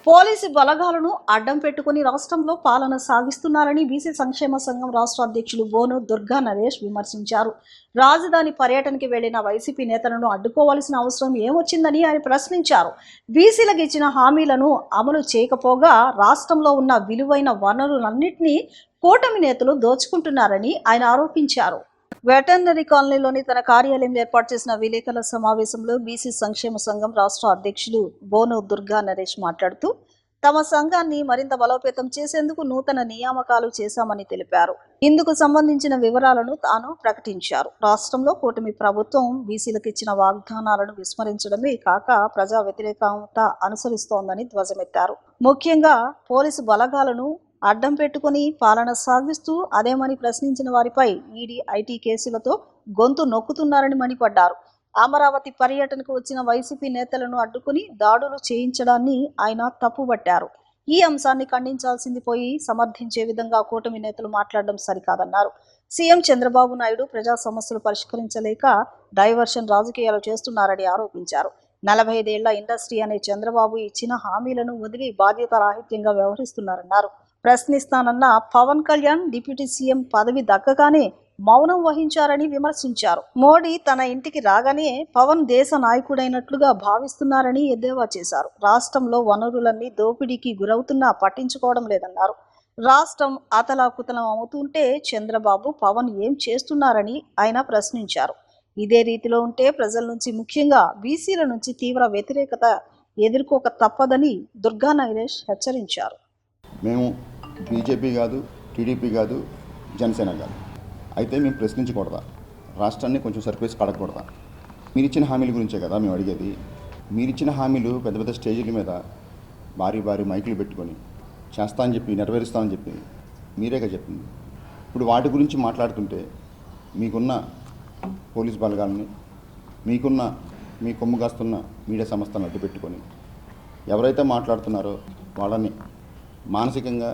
Police బలగాలను అడ్డం పెట్టుకుని రాష్ట్రంలో పాలన సాగిస్తున్నారని బీసీ సంక్షేమ సంఘం రాష్ట్ర అధ్యక్షులు బోను దుర్గా నరేష్ విమర్శించారు. రాజధాని పర్యటనకి వెళ్లిన వైసీపీ నేతలను అడ్డుకోవాల్సిన అవసరం ఏమొచ్చిందని ఆయన ప్రశ్నించారు. బీసీలకు ఇచ్చిన హామీలను అమలు చేయకపోగా రాష్ట్రంలో ఉన్న విలువైన వనరులన్నింటినీ కూటమి నేతలు దోచుకుంటున్నారని ఆయన ఆరోపించారు. వెటర్నరీ కాలనీలోని తన కార్యాలయం ఏర్పాటు చేసిన విలేకరుల సమావేశంలో బీసీ సంక్షేమ సంఘం రాష్ట్ర అధ్యక్షులు బోను దుర్గా నరేష్ మాట్లాడుతూ తమ సంఘాన్ని మరింత బలోపేతం చేసేందుకు నూతన నియామకాలు చేశామని తెలిపారు. ఇందుకు సంబంధించిన వివరాలను తాను ప్రకటించారు. రాష్ట్రంలో కూటమి ప్రభుత్వం బీసీలకు ఇచ్చిన వాగ్దానాలను విస్మరించడమే కాక ప్రజా వ్యతిరేకత అనుసరిస్తోందని ధ్వజమెత్తారు. ముఖ్యంగా పోలీసు బలగాలను అడ్డం పెట్టుకుని పాలన సాగిస్తూ అదేమని ప్రశ్నించిన వారిపై ఈడీ, ఐటీ కేసులతో గొంతు నొక్కుతున్నారని మండిపడ్డారు. అమరావతి పర్యటనకు వచ్చిన వైసీపీ నేతలను అడ్డుకుని దాడులు చేయించడాన్ని ఆయన తప్పుబట్టారు. ఈ అంశాన్ని ఖండించాల్సింది పోయి సమర్థించే విధంగా కూటమి నేతలు మాట్లాడడం సరికాదన్నారు. సీఎం చంద్రబాబు నాయుడు ప్రజా సమస్యలు పరిష్కరించలేక డైవర్షన్ రాజకీయాలు చేస్తున్నారని ఆరోపించారు. 45 ఏళ్ల ఇండస్ట్రీ అనే చంద్రబాబు ఇచ్చిన హామీలను వదిలి బాధ్యత రాహిత్యంగా వ్యవహరిస్తున్నారన్నారు. ప్రశ్నిస్తానన్న పవన్ కళ్యాణ్ డిప్యూటీ సీఎం పదవి దక్కగానే మౌనం వహించారని విమర్శించారు. మోడీ తన ఇంటికి రాగానే పవన్ దేశ నాయకుడైనట్లుగా భావిస్తున్నారని ఎద్దేవా చేశారు. రాష్ట్రంలో వనరులన్నీ దోపిడీకి గురవుతున్నా పట్టించుకోవడం లేదన్నారు. రాష్ట్రం అతలాకుతలం అవుతుంటే చంద్రబాబు, పవన్ ఏం చేస్తున్నారని ఆయన ప్రశ్నించారు. ఇదే రీతిలో ఉంటే ప్రజల నుంచి, ముఖ్యంగా బీసీల నుంచి తీవ్ర వ్యతిరేకత ఎదుర్కోక తప్పదని దుర్గా నరేష్ హెచ్చరించారు. మేము బీజేపీ కాదు, టీడీపీ కాదు, జనసేన కాదు. అయితే మేము ప్రశ్నించకూడదా? రాష్ట్రాన్ని కొంచెం సర్ఫేస్ కడగకూడదా? మీరిచ్చిన హామీల గురించే కదా మేము అడిగేది. మీరిచ్చిన హామీలు పెద్ద పెద్ద స్టేజీల మీద భారీ మైకులు పెట్టుకొని చేస్తా అని చెప్పి, నెరవేరుస్తామని చెప్పి మీరేగా చెప్పింది. ఇప్పుడు వాటి గురించి మాట్లాడుతుంటే మీకున్న పోలీస్ బలగాలని, మీకున్న మీ కొమ్ము కాస్తున్న మీడియా సంస్థలను అడ్డు పెట్టుకొని ఎవరైతే మాట్లాడుతున్నారో వాళ్ళని మానసికంగా,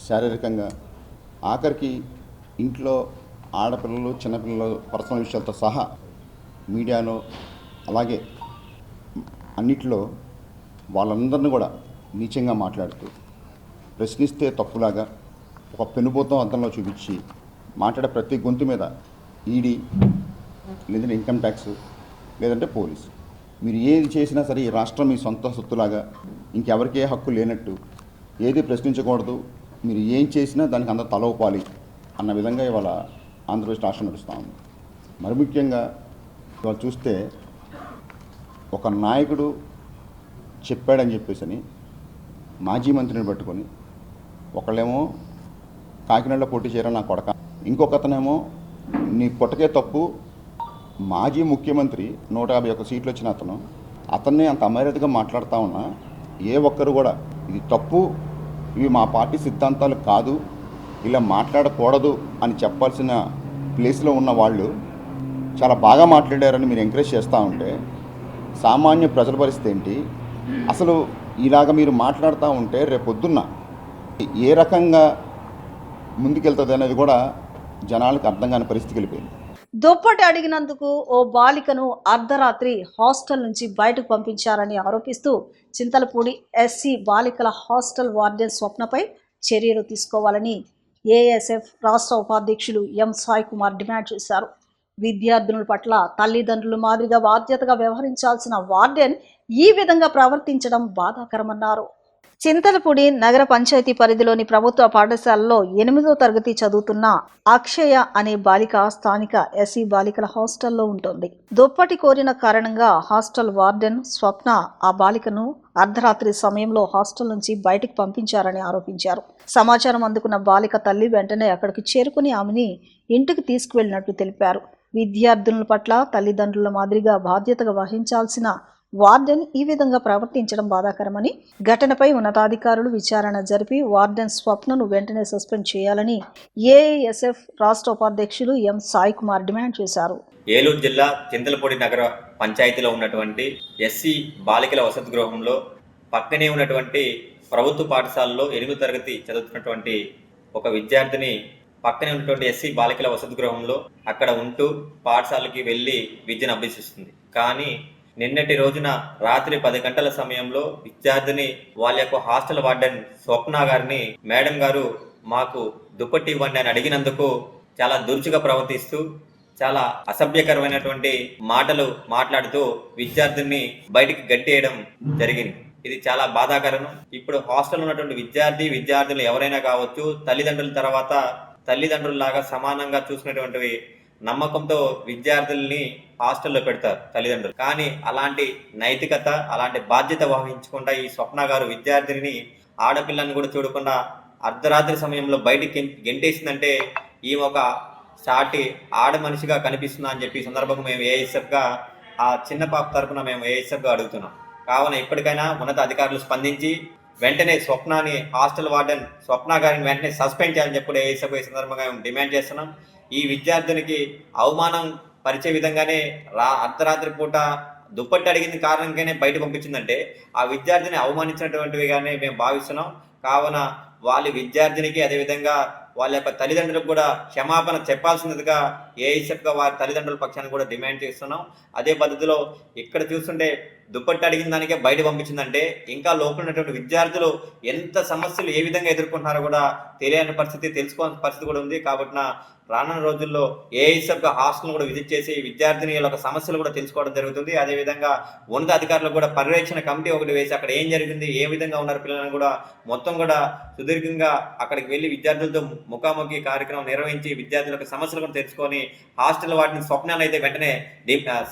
శారీరకంగా, ఆఖరికి ఇంట్లో ఆడపిల్లలు, చిన్నపిల్లలు పర్సనల్ విషయాలతో సహా మీడియాలో, అలాగే అన్నిట్లో వాళ్ళందరినీ కూడా నీచంగా మాట్లాడుతూ, ప్రశ్నిస్తే తప్పులాగా ఒక పెనుబోతం అద్దంలో చూపించి మాట్లాడే ప్రతి గొంతు మీద ఈడీ, లేదంటే ఇన్కమ్ ట్యాక్స్, లేదంటే పోలీసు, మీరు ఏది చేసినా సరే ఈ రాష్ట్రం మీ సొంత సొత్తులాగా, ఇంకెవరికే హక్కు లేనట్టు, ఏది ప్రశ్నించకూడదు, మీరు ఏం చేసినా దానికి అందరూ తల ఊపాలి అన్న విధంగా ఇవాళ ఆంధ్రప్రదేశ్ రాష్ట్రం నడుస్తూ ఉంది. మరి ముఖ్యంగా ఇవాళ చూస్తే ఒక నాయకుడు చెప్పాడని చెప్పేసి మాజీ మంత్రిని పట్టుకొని, ఒకళ్ళేమో కాకినాడలో పోటీ చేయరా నా కొడక, ఇంకొకతనేమో నీ పొట్టకే తప్పు, మాజీ ముఖ్యమంత్రి 151 సీట్లు వచ్చిన అతన్ని అంత అమర్యాదగా మాట్లాడుతూ ఉన్నా ఏ ఒక్కరు కూడా ఇది తప్పు, ఇవి మా పార్టీ సిద్ధాంతాలు కాదు, ఇలా మాట్లాడకూడదు అని చెప్పాల్సిన ప్లేస్లో ఉన్న వాళ్ళు చాలా బాగా మాట్లాడారని మీరు ఎంకరేజ్ చేస్తూ ఉంటే సామాన్య ప్రజల పరిస్థితి ఏంటి? అసలు ఇలాగ మీరు మాట్లాడుతూ ఉంటే రేపొద్దున్న ఏ రకంగా ముందుకెళ్తుంది అనేది కూడా జనాలకు అర్థం కాని పరిస్థితికి వెళ్ళిపోయింది. దుప్పటి అడిగినందుకు ఓ బాలికను అర్ధరాత్రి హాస్టల్ నుంచి బయటకు పంపించారని ఆరోపిస్తూ చింతలపూడి ఎస్సీ బాలికల హాస్టల్ వార్డెన్ స్వప్నపై చర్యలు తీసుకోవాలని ఏఎస్ఎఫ్ రాష్ట్ర ఉపాధ్యక్షులు ఎం సాయి కుమార్ డిమాండ్ చేశారు. విద్యార్థినుల పట్ల తల్లిదండ్రులు మాదిరిగా బాధ్యతగా వ్యవహరించాల్సిన వార్డెన్ ఈ విధంగా ప్రవర్తించడం బాధాకరమన్నారు. చింతలపూడి నగర పంచాయతీ పరిధిలోని ప్రభుత్వ పాఠశాలలో 8వ తరగతి చదువుతున్న అక్షయ అనే బాలిక స్థానిక ఎస్సీ బాలికల హాస్టల్లో ఉంటుంది. దుప్పటి కోరిన కారణంగా హాస్టల్ వార్డెన్ స్వప్న ఆ బాలికను అర్ధరాత్రి సమయంలో హాస్టల్ నుంచి బయటికి పంపించారని ఆరోపించారు. సమాచారం అందుకున్న బాలిక తల్లి వెంటనే అక్కడికి చేరుకుని ఆమెని ఇంటికి తీసుకువెళ్లినట్లు తెలిపారు. విద్యార్థుల పట్ల తల్లిదండ్రుల మాదిరిగా బాధ్యతగా వహించాల్సిన వార్డెన్ ఈ విధంగా ప్రవర్తించడం బాధాకరమని, ఘటనపై ఉన్నతాధికారులు విచారణ జరిపి వార్డెన్ స్వప్నను వెంటనే సస్పెండ్ చేయాలని ఏఐఎస్ఎఫ్ రాష్ట్ర ఉపాధ్యక్షులు ఎం సాయి కుమార్ డిమాండ్ చేశారు. ఏలూరు జిల్లా చింతలపూడి నగర పంచాయతీలో ఉన్నటువంటి ఎస్సీ బాలికల వసతి గృహంలో పక్కనే ఉన్నటువంటి ప్రభుత్వ పాఠశాలలో 8వ తరగతి చదువుతున్నటువంటి ఒక విద్యార్థిని పక్కనే ఉన్నటువంటి ఎస్సీ బాలికల వసతి గృహంలో అక్కడ ఉంటూ పాఠశాలకి వెళ్ళి విద్యను అభ్యసిస్తుంది. కానీ నిన్నటి రోజున రాత్రి 10 గంటల సమయంలో విద్యార్థిని వాళ్ళ యొక్క హాస్టల్ వార్డెన్ స్వప్న గారిని మేడం గారు మాకు దుప్పటి ఇవ్వండి అని అడిగినందుకు చాలా దురుచుగా ప్రవర్తిస్తూ చాలా అసభ్యకరమైనటువంటి మాటలు మాట్లాడుతూ విద్యార్థిని బయటికి గట్టేయడం జరిగింది. ఇది చాలా బాధాకరం. ఇప్పుడు హాస్టల్ ఉన్నటువంటి విద్యార్థులు ఎవరైనా కావచ్చు, తల్లిదండ్రుల తర్వాత తల్లిదండ్రుల్లాగా సమానంగా చూసినటువంటి నమ్మకంతో విద్యార్థుల్ని హాస్టల్లో పెడతారు తల్లిదండ్రులు. కానీ అలాంటి నైతికత, అలాంటి బాధ్యత వహించకుండా ఈ స్వప్న గారు విద్యార్థిని, ఆడపిల్లని కూడా చూడకుండా అర్ధరాత్రి సమయంలో బయటికి గెంటేసిందంటే ఈమె ఒక సాటి ఆడ మనిషిగా కనిపిస్తుందా అని చెప్పి ఈ సందర్భంగా మేము ఏఎస్ఎఫ్గా ఆ చిన్న పాప తరఫున మేము ఏఎస్ఎఫ్గా అడుగుతున్నాం. కావున ఇప్పటికైనా ఉన్నత అధికారులు స్పందించి వెంటనే స్వప్నాని, హాస్టల్ వార్డెన్ స్వప్న గారిని వెంటనే సస్పెండ్ చేయాలని చెప్పి ఏఎస్ఎఫ్ ఈ సందర్భంగా మేము డిమాండ్ చేస్తున్నాం. ఈ విద్యార్థునికి అవమానం పరిచే విధంగానే అర్ధరాత్రి పూట దుప్పటి అడిగింది కారణంగానే బయట పంపించిందంటే ఆ విద్యార్థిని అవమానించినటువంటివిగానే మేము భావిస్తున్నాం. కావున వాళ్ళ విద్యార్థినికి అదేవిధంగా వాళ్ళ యొక్క తల్లిదండ్రులకు కూడా క్షమాపణ చెప్పాల్సినదిగా ఏఎస్ఎఫ్గా వారి తల్లిదండ్రుల పక్షాన్ని కూడా డిమాండ్ చేస్తున్నాం. అదే పద్ధతిలో ఇక్కడ చూస్తుంటే దుప్పటి అడిగిన దానికే బయట పంపించిందంటే ఇంకా లోపల ఉన్నటువంటి విద్యార్థులు ఎంత సమస్యలు ఏ విధంగా ఎదుర్కొంటున్నారో కూడా తెలియని పరిస్థితి, తెలుసుకోవాల్సిన పరిస్థితి కూడా ఉంది. కాబట్టి రానున్న రోజుల్లో ఏఎస్ఎఫ్గా హాస్టల్ కూడా విజిట్ చేసి విద్యార్థిని యొక్క సమస్యలు కూడా తెలుసుకోవడం జరుగుతుంది. అదేవిధంగా ఉన్నత అధికారులకు కూడా పర్యవేక్షణ కమిటీ ఒకటి వేసి అక్కడ ఏం జరిగింది, ఏ విధంగా ఉన్నారు పిల్లలను కూడా మొత్తం కూడా సుదీర్ఘంగా అక్కడికి వెళ్ళి విద్యార్థులతో ముఖాముఖి కార్యక్రమం నిర్వహించి విద్యార్థుల యొక్క సమస్యలు కూడా తెలుసుకొని హాస్టల్ వాటిని స్వప్నాన్ని అయితే వెంటనే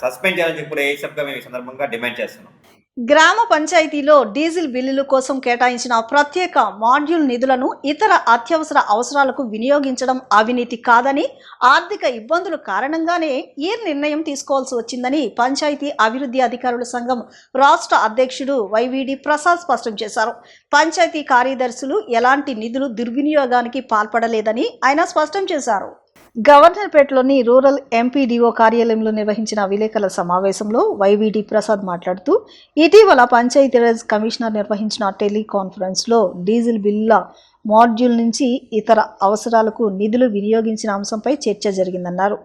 సస్పెండ్ చేయాలని చెప్పి ఏఎస్ఎఫ్గా మేము ఈ సందర్భంగా డిమాండ్ చేస్తున్నాం. గ్రామ పంచాయతీలో డీజిల్ బిల్లుల కోసం కేటాయించిన ప్రత్యేక మాడ్యూల్ నిధులను ఇతర అత్యవసర అవసరాలకు వినియోగించడం అవినీతి కాదని, ఆర్థిక ఇబ్బందుల కారణంగానే ఈ నిర్ణయం తీసుకోవాల్సి వచ్చిందని పంచాయతీ అభివృద్ధి అధికారుల సంఘం రాష్ట్ర అధ్యక్షుడు వైవిడి ప్రసాద్ స్పష్టం చేశారు. పంచాయతీ కార్యదర్శులు ఎలాంటి నిధులు దుర్వినియోగానికి పాల్పడలేదని ఆయన స్పష్టం చేశారు. గవర్నర్పేటలోని రూరల్ ఎంపీడీఓ కార్యాలయంలో నిర్వహించిన విలేకరుల సమావేశంలో వైవిడి ప్రసాద్ మాట్లాడుతూ, ఇటీవల పంచాయతీరాజ్ కమిషనర్ నిర్వహించిన టెలికాన్ఫరెన్స్లో డీజిల్ బిల్లుల మాడ్యూల్ నుంచి ఇతర అవసరాలకు నిధులు వినియోగించిన అంశంపై చర్చ జరిగిందన్నారు.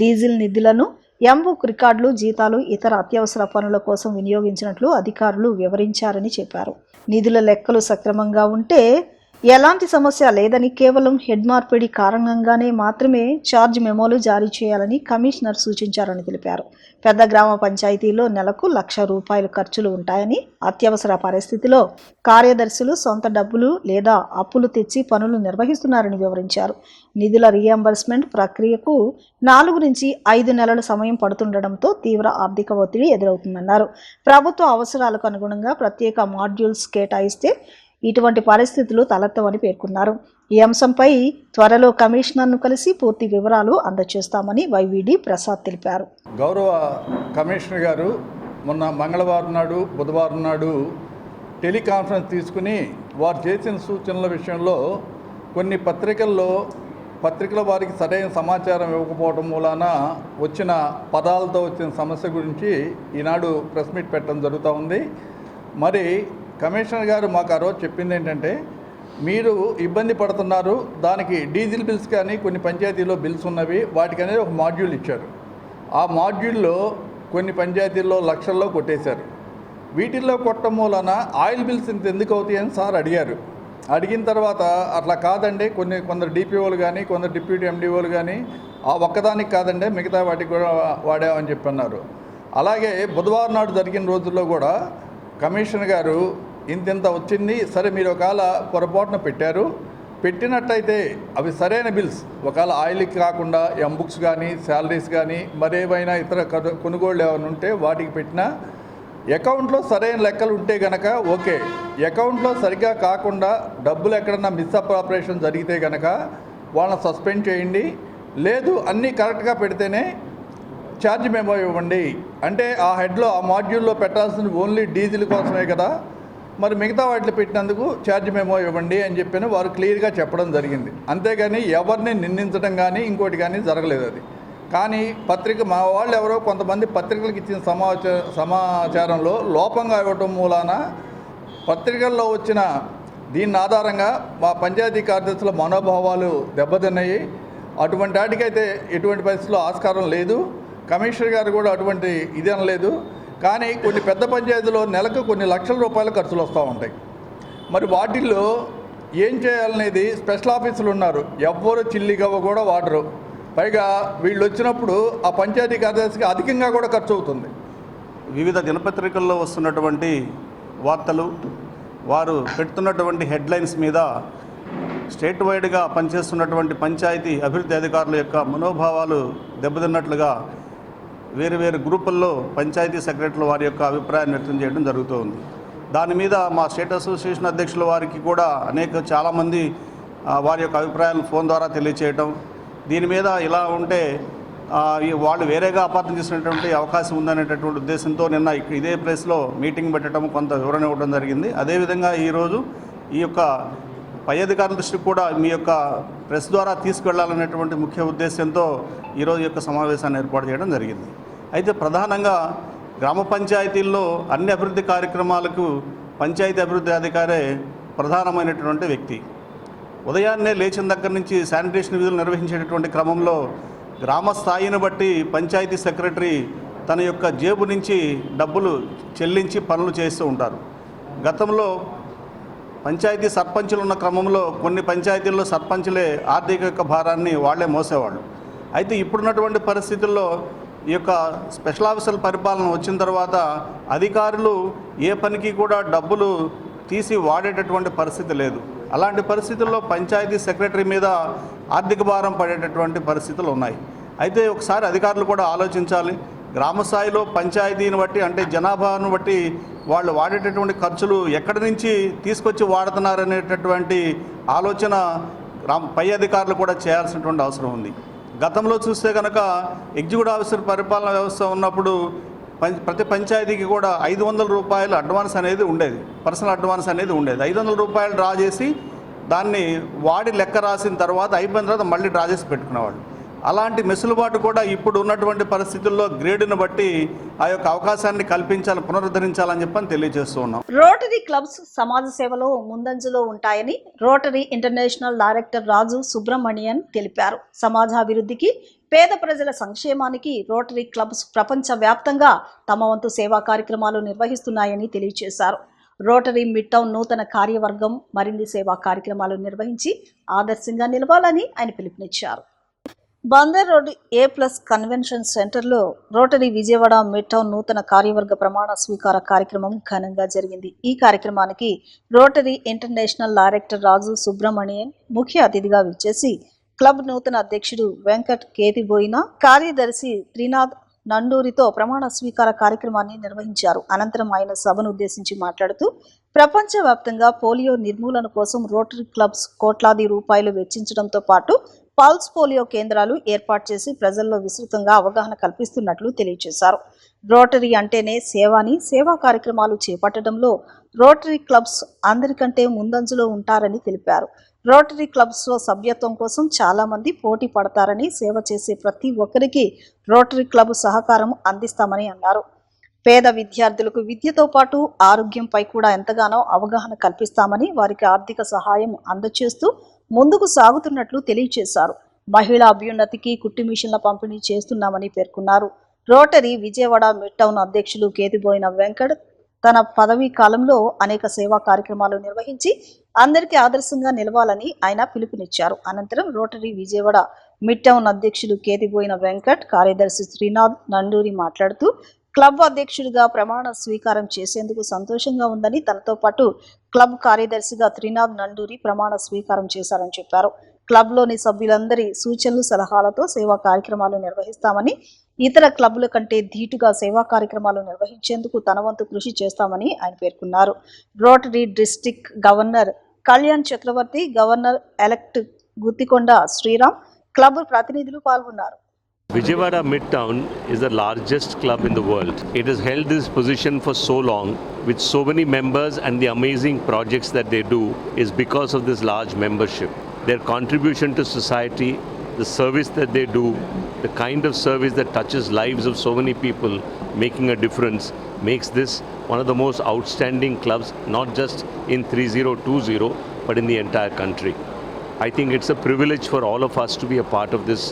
డీజిల్ నిధులను ఎంబుక్ రికార్డులు, జీతాలు, ఇతర అత్యవసర పనుల కోసం వినియోగించినట్లు అధికారులు వివరించారని చెప్పారు. నిధుల లెక్కలు సక్రమంగా ఉంటే ఎలాంటి సమస్య లేదని, కేవలం హెడ్ మార్పిడి కారణంగానే మాత్రమే ఛార్జ్ మెమోలు జారీ చేయాలని కమిషనర్ సూచించారని తెలిపారు. పెద్ద గ్రామ పంచాయతీలో నెలకు ₹1,00,000 ఖర్చులు ఉంటాయని, అత్యవసర పరిస్థితిలో కార్యదర్శులు సొంత డబ్బులు లేదా అప్పులు తెచ్చి పనులు నిర్వహిస్తున్నారని వివరించారు. నిధుల రీఎంబర్స్మెంట్ ప్రక్రియకు 4 నుంచి 5 నెలల సమయం పడుతుండటంతో తీవ్ర ఆర్థిక ఒత్తిడి ఎదురవుతుందన్నారు. ప్రభుత్వ అవసరాలకు అనుగుణంగా ప్రత్యేక మాడ్యూల్స్ కేటాయిస్తే ఇటువంటి పరిస్థితులు తలెత్తవని పేర్కొన్నారు. ఈ అంశంపై త్వరలో కమిషనర్ను కలిసి పూర్తి వివరాలు అందజేస్తామని వైవిడి ప్రసాద్ తెలిపారు. గౌరవ కమిషనర్ గారు మొన్న మంగళవారం నాడు, బుధవారం నాడు టెలికాన్ఫరెన్స్ తీసుకుని వారు చేసిన సూచనల విషయంలో కొన్ని పత్రికల వారికి సరైన సమాచారం ఇవ్వకపోవడం మూలాన వచ్చిన పదాలతో వచ్చిన సమస్య గురించి ఈనాడు ప్రెస్ మీట్ పెట్టడం జరుగుతూ ఉంది. మరి కమిషనర్ గారు మాకు ఆ రోజు చెప్పింది ఏంటంటే, మీరు ఇబ్బంది పడుతున్నారు, దానికి డీజిల్ బిల్స్ కానీ కొన్ని పంచాయతీల్లో బిల్స్ ఉన్నవి, వాటికి అనేది ఒక మాడ్యూల్ ఇచ్చారు. ఆ మాడ్యూల్లో కొన్ని పంచాయతీల్లో లక్షల్లో కొట్టేశారు. వీటిల్లో కొట్టడం మూలన ఆయిల్ బిల్స్ ఇంత ఎందుకు అవుతాయి అని సార్ అడిగారు. అడిగిన తర్వాత అట్లా కాదండి, కొందరు డిపిఓలు కానీ కొందరు డిప్యూటీ ఎండిఓలు కానీ ఆ ఒక్కదానికి కాదండి మిగతా వాటికి కూడా వాడామని చెప్పి అన్నారు. అలాగే బుధవారం నాడు జరిగిన రోజుల్లో కూడా కమిషనర్ గారు ఇంత వచ్చింది, సరే మీరు ఒకవేళ పొరపాటున పెట్టినట్టయితే అవి సరైన బిల్స్, ఒకవేళ ఆయిల్కి కాకుండా ఎంబుక్స్ కానీ శాలరీస్ కానీ మరేమైనా ఇతర కొనుగోళ్ళు ఏమైనా ఉంటే వాటికి పెట్టినా అకౌంట్లో సరైన లెక్కలు ఉంటే కనుక ఓకే. అకౌంట్లో సరిగ్గా కాకుండా డబ్బులు ఎక్కడన్నా మిస్అప్రాపరేషన్ జరిగితే కనుక వాళ్ళని సస్పెండ్ చేయండి, లేదు అన్నీ కరెక్ట్గా పెడితేనే ఛార్జ్ మెమో ఇవ్వండి. అంటే ఆ హెడ్లో ఆ మాడ్యూల్లో పెట్టాల్సింది ఓన్లీ డీజిల్ కోసమే కదా, మరి మిగతా వాటిలో పెట్టినందుకు ఛార్జ్ మెమో ఇవ్వండి అని చెప్పిన వారు క్లియర్గా చెప్పడం జరిగింది. అంతేగాని ఎవరిని నిందించడం కానీ ఇంకోటి కానీ జరగలేదు. అది కానీ మా వాళ్ళు ఎవరో కొంతమంది పత్రికలకు ఇచ్చిన సమాచారంలో లోపంగా ఇవ్వటం మూలాన పత్రికల్లో వచ్చిన దీని ఆధారంగా మా పంచాయతీ కార్యదర్శుల మనోభావాలు దెబ్బతిన్నాయి. అటువంటి వాటికైతే ఎటువంటి పరిస్థితుల్లో ఆస్కారం లేదు. కమిషనర్ గారు కూడా అటువంటి ఇది అనలేదు. కానీ కొన్ని పెద్ద పంచాయతీలో నెలకు కొన్ని లక్షల రూపాయల ఖర్చులు వస్తూ ఉంటాయి. మరి వాటిల్లో ఏం చేయాలనేది స్పెషల్ ఆఫీసులు ఉన్నారు, ఎవ్వరు చిల్లిగవ్వ కూడా వాడరు. పైగా వీళ్ళు వచ్చినప్పుడు ఆ పంచాయతీ కార్యదర్శికి అధికంగా కూడా ఖర్చు అవుతుంది. వివిధ దినపత్రికల్లో వస్తున్నటువంటి వార్తలు, వారు పెడుతున్నటువంటి హెడ్లైన్స్ మీద స్టేట్ వైడ్గా పనిచేస్తున్నటువంటి పంచాయతీ అభివృద్ధి అధికారుల యొక్క మనోభావాలు దెబ్బతిన్నట్లుగా వేరు వేరు గ్రూపుల్లో పంచాయతీ సెక్రటరీలు వారి యొక్క అభిప్రాయాన్ని వ్యక్తం చేయడం జరుగుతోంది. దాని మీద మా స్టేట్ అసోసియేషన్ అధ్యక్షుల వారికి కూడా చాలామంది వారి యొక్క అభిప్రాయాలను ఫోన్ ద్వారా తెలియచేయటం, దీని మీద ఇలా ఉంటే వాళ్ళు వేరేగా అపార్థం చేసినటువంటి అవకాశం ఉందనేటటువంటి ఉద్దేశంతో నిన్న ఇదే ప్లేస్లో మీటింగ్ పెట్టడం, కొంత వివరణ ఇవ్వడం జరిగింది. అదేవిధంగా ఈరోజు ఈ యొక్క పై అధికారుల దృష్టికి కూడా మీ యొక్క ప్రెస్ ద్వారా తీసుకెళ్లాలనేటువంటి ముఖ్య ఉద్దేశంతో ఈరోజు యొక్క సమావేశాన్ని ఏర్పాటు చేయడం జరిగింది. అయితే ప్రధానంగా గ్రామ పంచాయతీల్లో అన్ని అభివృద్ధి కార్యక్రమాలకు పంచాయతీ అభివృద్ధి అధికారే ప్రధానమైనటువంటి వ్యక్తి. ఉదయాన్నే లేచిన దగ్గర నుంచి శానిటేషన్ విధులు నిర్వహించేటటువంటి క్రమంలో గ్రామ స్థాయిని బట్టి పంచాయతీ సెక్రటరీ తన యొక్క జేబు నుంచి డబ్బులు చెల్లించి పనులు చేస్తూ ఉంటారు. గతంలో పంచాయతీ సర్పంచులు ఉన్న క్రమంలో కొన్ని పంచాయతీల్లో సర్పంచులే ఆర్థిక యొక్క భారాన్ని వాళ్లే మోసేవాళ్ళు. అయితే ఇప్పుడున్నటువంటి పరిస్థితుల్లో ఈ యొక్క స్పెషల్ ఆఫీసర్ల పరిపాలన వచ్చిన తర్వాత అధికారులు ఏ పనికి కూడా డబ్బులు తీసి వాడేటటువంటి పరిస్థితి లేదు. అలాంటి పరిస్థితుల్లో పంచాయతీ సెక్రటరీ మీద ఆర్థిక భారం పడేటటువంటి పరిస్థితులు ఉన్నాయి. అయితే ఒకసారి అధికారులు కూడా ఆలోచించాలి. గ్రామ స్థాయిలో పంచాయతీని బట్టి, అంటే జనాభాను బట్టి వాళ్ళు వాడేటటువంటి ఖర్చులు ఎక్కడి నుంచి తీసుకొచ్చి వాడుతున్నారనేటటువంటి ఆలోచన పై అధికారులు కూడా చేయాల్సినటువంటి అవసరం ఉంది. గతంలో చూస్తే కనుక ఎగ్జిక్యూటివ్ ఆఫీసర్ పరిపాలన వ్యవస్థ ఉన్నప్పుడు ప్రతి పంచాయతీకి కూడా 500 రూపాయలు అడ్వాన్స్ అనేది ఉండేది, పర్సనల్ అడ్వాన్స్ అనేది ఉండేది. 500 రూపాయలు డ్రా చేసి దాన్ని వాడి లెక్క రాసిన తర్వాత అయిపోయిన తర్వాత మళ్ళీ డ్రా చేసి పెట్టుకునేవాళ్ళు. అలాంటి మెసులుబాటు కూడా ఇప్పుడు ఉన్నటువంటి పరిస్థితుల్లో గ్రేడ్ను బట్టి ఆ యొక్క అవకాశాన్ని కల్పించాలి, పునరుద్ధరించాలని చెప్పని తెలియజేస్తూ ఉన్నాం. రోటరీ క్లబ్స్ సమాజ సేవలో ముందంజలో ఉంటాయని రోటరీ ఇంటర్నేషనల్ డైరెక్టర్ రాజు సుబ్రమణియన్ తెలిపారు. సమాజాభివృద్ధికి, పేద ప్రజల సంక్షేమానికి రోటరీ క్లబ్స్ ప్రపంచవ్యాప్తంగా తమ వంతు సేవా కార్యక్రమాలు నిర్వహిస్తున్నాయని తెలియజేశారు. రోటరీ మిడ్ టౌన్ నూతన కార్యవర్గం మరిన్ని సేవా కార్యక్రమాలు నిర్వహించి ఆదర్శంగా నిలవాలని ఆయన పిలుపునిచ్చారు. బందర్ రోడ్ A+ కన్వెన్షన్ సెంటర్లో రోటరీ విజయవాడ మిడ్ టౌన్ నూతన కార్యవర్గ ప్రమాణ స్వీకార కార్యక్రమం ఘనంగా జరిగింది. ఈ కార్యక్రమానికి రోటరీ ఇంటర్నేషనల్ డైరెక్టర్ రాజు సుబ్రమణియన్ ముఖ్య అతిథిగా విచ్చేసి క్లబ్ నూతన అధ్యక్షుడు వెంకట్ కేతిబోయిన, కార్యదర్శి త్రినాథ్ నండూరితో ప్రమాణ స్వీకార కార్యక్రమాన్ని నిర్వహించారు. అనంతరం ఆయన సభను ఉద్దేశించి మాట్లాడుతూ ప్రపంచవ్యాప్తంగా పోలియో నిర్మూలన కోసం రోటరీ క్లబ్స్ కోట్లాది రూపాయలు వెచ్చించడంతో పాటు పల్స్ పోలియో కేంద్రాలు ఏర్పాటు చేసి ప్రజల్లో విస్తృతంగా అవగాహన కల్పిస్తున్నట్లు తెలియజేశారు. రోటరీ అంటేనే సేవాని, సేవా కార్యక్రమాలు చేపట్టడంలో రోటరీ క్లబ్స్ అందరికంటే ముందంజలో ఉంటారని తెలిపారు. రోటరీ క్లబ్స్లో సభ్యత్వం కోసం చాలా మంది పోటీ పడతారని, సేవ చేసే ప్రతి ఒక్కరికి రోటరీ క్లబ్ సహకారం అందిస్తామని అన్నారు. పేద విద్యార్థులకు విద్యతో పాటు ఆరోగ్యంపై కూడా ఎంతగానో అవగాహన కల్పిస్తామని, వారికి ఆర్థిక సహాయం అందజేస్తూ ముందుకు సాగుతున్నట్లు తెలియజేశారు. మహిళా అభ్యున్నతికి కుట్టు మిషన్ల పంపిణీ చేస్తున్నామని పేర్కొన్నారు. రోటరీ విజయవాడ మిడ్ టౌన్ అధ్యక్షులు కేతిబోయిన వెంకట్ తన పదవీ కాలంలో అనేక సేవా కార్యక్రమాలు నిర్వహించి అందరికీ ఆదర్శంగా నిలవాలని ఆయన పిలుపునిచ్చారు. అనంతరం రోటరీ విజయవాడ మిడ్ టౌన్ అధ్యక్షులు కేతిబోయిన వెంకట్, కార్యదర్శి శ్రీనాథ్ నండూరి మాట్లాడుతూ క్లబ్ అధ్యక్షుడిగా ప్రమాణ స్వీకారం చేసేందుకు సంతోషంగా ఉందని, తనతో పాటు క్లబ్ కార్యదర్శిగా త్రినాథ్ నండూరి ప్రమాణ స్వీకారం చేశారని చెప్పారు. క్లబ్లోని సభ్యులందరి సూచనలు, సలహాలతో సేవా కార్యక్రమాలు నిర్వహిస్తామని, ఇతర క్లబ్ల కంటే ధీటుగా సేవా కార్యక్రమాలు నిర్వహించేందుకు తన వంతు కృషి చేస్తామని ఆయన పేర్కొన్నారు. Rotary district governor Kalyan Chakravarthi, governor elect Guthikonda Sriram, club ప్రతినిధులు పాల్గొన్నారు. Vijayawada Midtown is the largest club in the world. It has held this position for so long with so many members, and the amazing projects that they do is because of this large membership. Their contribution to society, the service that they do, the kind of service that touches lives of so many people, making a difference, makes this one of the most outstanding clubs, not just in 3020 but in the entire country. I think it's a privilege for all of us to be a part of this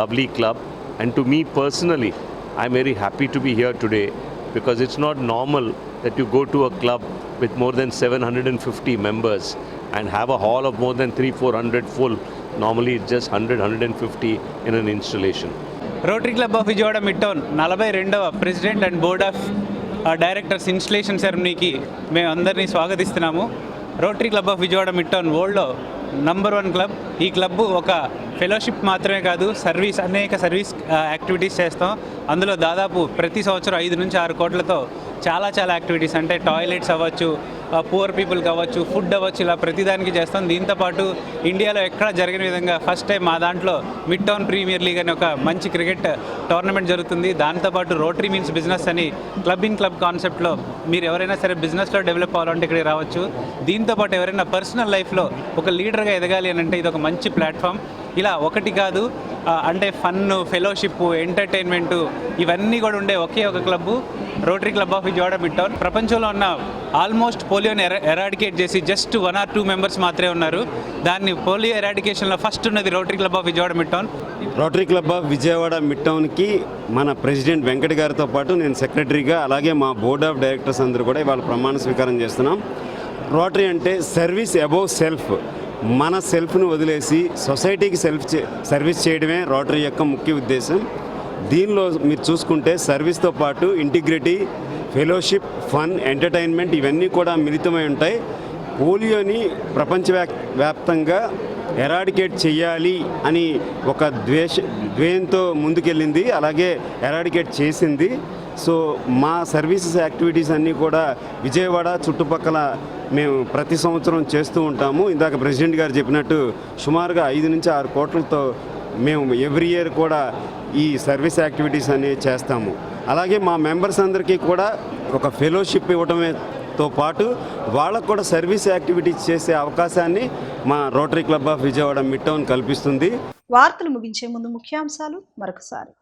lovely club. And to me personally, I'm very happy to be here today because it's not normal that you go to a club with more than 750 members and have a hall of more than 300-400 full. Normally it's just 100-150 in an installation. Rotary club of Vijayawada midtown 42వ president and board of directors installation సెరమనీకి మేము అందరినీ స్వాగతిస్తున్నాము. Rotary club of Vijayawada midtown వరల్డ్లో number 1 club. ఈ club ఒక fellowship మాత్రమే కాదు, అనేక సర్వీస్ యాక్టివిటీస్ చేస్తాం. అందులో దాదాపు ప్రతి సంవత్సరం 5 నుంచి 6 కోట్లతో చాలా యాక్టివిటీస్, అంటే టాయిలెట్స్ అవ్వచ్చు, పూర్ పీపుల్కి అవ్వచ్చు, ఫుడ్ అవ్వచ్చు, ఇలా ప్రతిదానికి చేస్తాం. దీంతోపాటు ఇండియాలో ఎక్కడ జరిగిన విధంగా ఫస్ట్ టైం మా దాంట్లో మిడ్ టౌన్ ప్రీమియర్ లీగ్ అని ఒక మంచి క్రికెట్ టోర్నమెంట్ జరుగుతుంది. దాంతోపాటు రోటరీ మీన్స్ బిజినెస్ అని క్లబ్ ఇన్ క్లబ్ కాన్సెప్ట్లో మీరు ఎవరైనా సరే బిజినెస్లో డెవలప్ అవ్వాలంటే ఇక్కడికి రావచ్చు. దీంతోపాటు ఎవరైనా పర్సనల్ లైఫ్లో ఒక లీడర్గా ఎదగాలి అని అంటే ఇది ఒక మంచి ప్లాట్ఫామ్. ఇలా ఒకటి కాదు, అంటే ఫన్, ఫెలోషిప్, ఎంటర్టైన్మెంటు ఇవన్నీ కూడా ఉండే ఒకే ఒక club rotary club of Vijayawada mid town. ప్రపంచంలో ఉన్న ఆల్మోస్ట్ పోలియోని ఎరాడికేట్ చేసి జస్ట్ 1 or 2 మెంబర్స్ మాత్రమే ఉన్నారు. దాన్ని పోలియో ఎరాడికేషన్లో ఫస్ట్ ఉన్నది rotary club of Vijayawada mid town. Rotary club of Vijayawada mid టౌన్కి మన ప్రెసిడెంట్ వెంకట్ గారితో పాటు నేను సెక్రటరీగా, అలాగే మా బోర్డ్ ఆఫ్ డైరెక్టర్స్ అందరూ కూడా ఇవాళ ప్రమాణ స్వీకారం చేస్తున్నాం. రోటరీ అంటే సర్వీస్ అబౌవ్ సెల్ఫ్. మన సెల్ఫ్ను వదిలేసి సొసైటీకి సర్వీస్ చేయడమే రోటరీ యొక్క ముఖ్య ఉద్దేశం. దీనిలో మీరు చూసుకుంటే సర్వీస్తో పాటు ఇంటిగ్రిటీ, ఫెలోషిప్, ఫన్, ఎంటర్టైన్మెంట్ ఇవన్నీ కూడా మిళితమై ఉంటాయి. పోలియోని ప్రపంచవ్యాప్తంగా ఎరాడికేట్ చేయాలి అని ఒక ద్వేయంతో ముందుకెళ్ళింది, అలాగే ఎరాడికేట్ చేసింది. సో మా సర్వీసెస్ యాక్టివిటీస్ అన్నీ కూడా విజయవాడ చుట్టుపక్కల మేము ప్రతి సంవత్సరం చేస్తూ ఉంటాము. ఇందాక ప్రెసిడెంట్ గారు చెప్పినట్టు సుమారుగా 5 నుంచి 6 కోట్లతో మేము ఎవ్రీ ఇయర్ కూడా ఈ సర్వీస్ యాక్టివిటీస్ అనేవి చేస్తాము. అలాగే మా మెంబర్స్ అందరికీ కూడా ఒక ఫెలోషిప్ ఇవ్వడమేతో పాటు వాళ్ళకు కూడా సర్వీస్ యాక్టివిటీస్ చేసే అవకాశాన్ని మా rotary club of Vijayawada mid town కల్పిస్తుంది. వార్తలు ముగించే ముందు ముఖ్యాంశాలు మరొకసారి.